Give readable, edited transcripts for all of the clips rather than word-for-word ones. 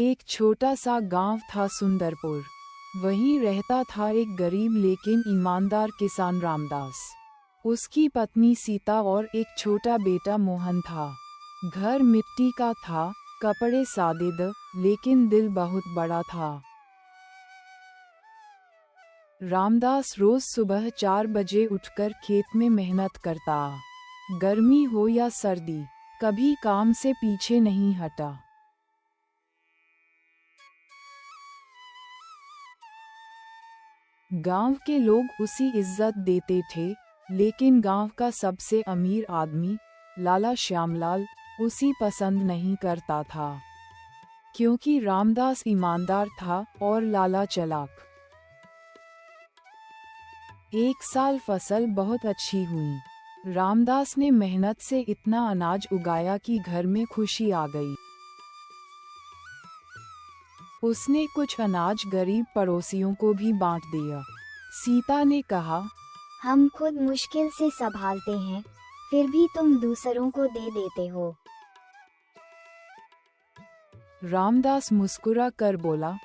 एक छोटा सा गांव था सुंदरपुर। वहीं रहता था एक गरीब लेकिन ईमानदार किसान रामदास। उसकी पत्नी सीता और एक छोटा बेटा मोहन था। घर मिट्टी का था, कपड़े सादे लेकिन दिल बहुत बड़ा था। रामदास रोज सुबह 4 बजे उठकर खेत में मेहनत करता। गर्मी हो या सर्दी, कभी काम से पीछे नहीं हटा। गांव के लोग उसी इज्जत देते थे, लेकिन गांव का सबसे अमीर आदमी लाला श्यामलाल उसी पसंद नहीं करता था, क्योंकि रामदास ईमानदार था और लाला चालाक। एक साल फसल बहुत अच्छी हुई। रामदास ने मेहनत से इतना अनाज उगाया कि घर में खुशी आ गई। उसने कुछ अनाज गरीब पड़ोसियों को भी बांट दिया। सीता ने कहा, हम खुद मुश्किल से संभालते हैं, फिर भी तुम दूसरों को दे देते हो। रामदास मुस्कुरा कर बोला,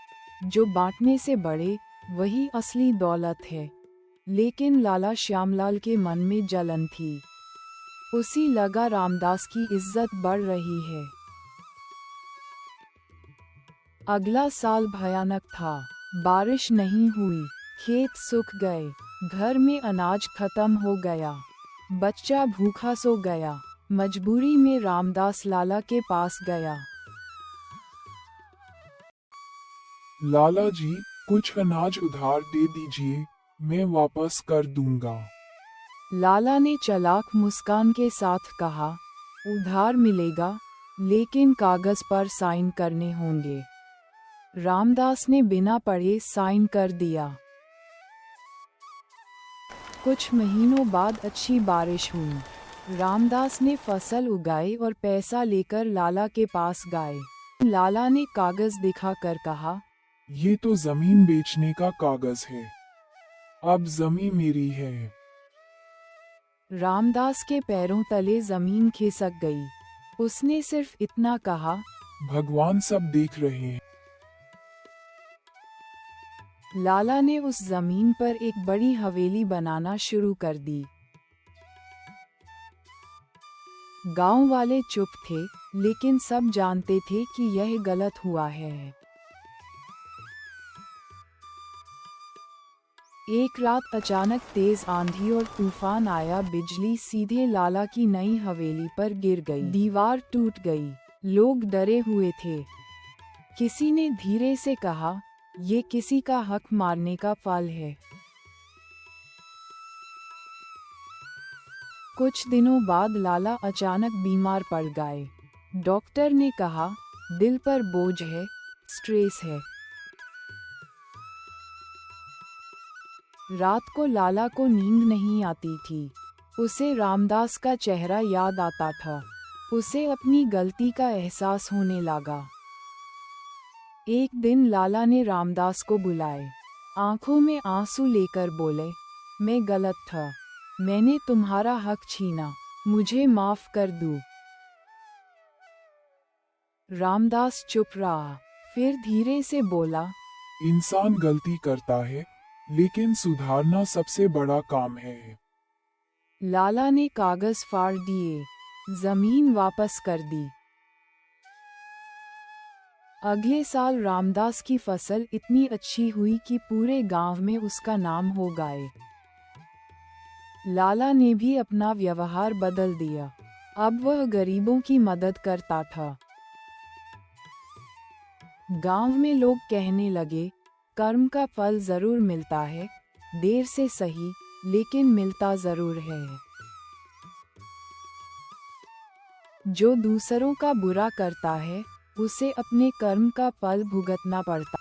जो बांटने से बढ़े वही असली दौलत है। लेकिन लाला श्यामलाल के मन में जलन थी। उसी लगा रामदास की इज्जत बढ़ रही है। अगला साल भयानक था। बारिश नहीं हुई, खेत सूख गए, घर में अनाज खत्म हो गया, बच्चा भूखा सो गया। मजबूरी में रामदास लाला के पास गया। लाला जी, कुछ अनाज उधार दे दीजिए, मैं वापस कर दूंगा। लाला ने चालाक मुस्कान के साथ कहा, उधार मिलेगा, लेकिन कागज पर साइन करने होंगे। रामदास ने बिना पढ़े साइन कर दिया। कुछ महीनों बाद अच्छी बारिश हुई। रामदास ने फसल उगाई और पैसा लेकर लाला के पास गए। लाला ने कागज दिखाकर कहा, ये तो जमीन बेचने का कागज है। अब जमीन मेरी है। रामदास के पैरों तले जमीन खिसक गई। उसने सिर्फ इतना कहा, भगवान सब देख रहे हैं। लाला ने उस जमीन पर एक बड़ी हवेली बनाना शुरू कर दी। गांव वाले चुप थे, लेकिन सब जानते थे कि यह गलत हुआ है। एक रात अचानक तेज आंधी और तूफान आया। बिजली सीधे लाला की नई हवेली पर गिर गई। दीवार टूट गई। लोग डरे हुए थे। किसी ने धीरे से कहा, ये किसी का हक मारने का फल है। कुछ दिनों बाद लाला अचानक बीमार पड़ गए। डॉक्टर ने कहा, दिल पर बोझ है, स्ट्रेस है। रात को लाला को नींद नहीं आती थी। उसे रामदास का चेहरा याद आता था। उसे अपनी गलती का एहसास होने लगा। एक दिन लाला ने रामदास को बुलाए। आंखों में आंसू लेकर बोले, मैं गलत था, मैंने तुम्हारा हक छीना, मुझे माफ कर दो। रामदास चुप रहा, फिर धीरे से बोला, इंसान गलती करता है, लेकिन सुधारना सबसे बड़ा काम है। लाला ने कागज फाड़ दिए, जमीन वापस कर दी। अगले साल रामदास की फसल इतनी अच्छी हुई कि पूरे गांव में उसका नाम हो गए। लाला ने भी अपना व्यवहार बदल दिया। अब वह गरीबों की मदद करता था। गांव में लोग कहने लगे, कर्म का फल जरूर मिलता है, देर से सही, लेकिन मिलता जरूर है। जो दूसरों का बुरा करता है, उसे अपने कर्म का फल भुगतना पड़ता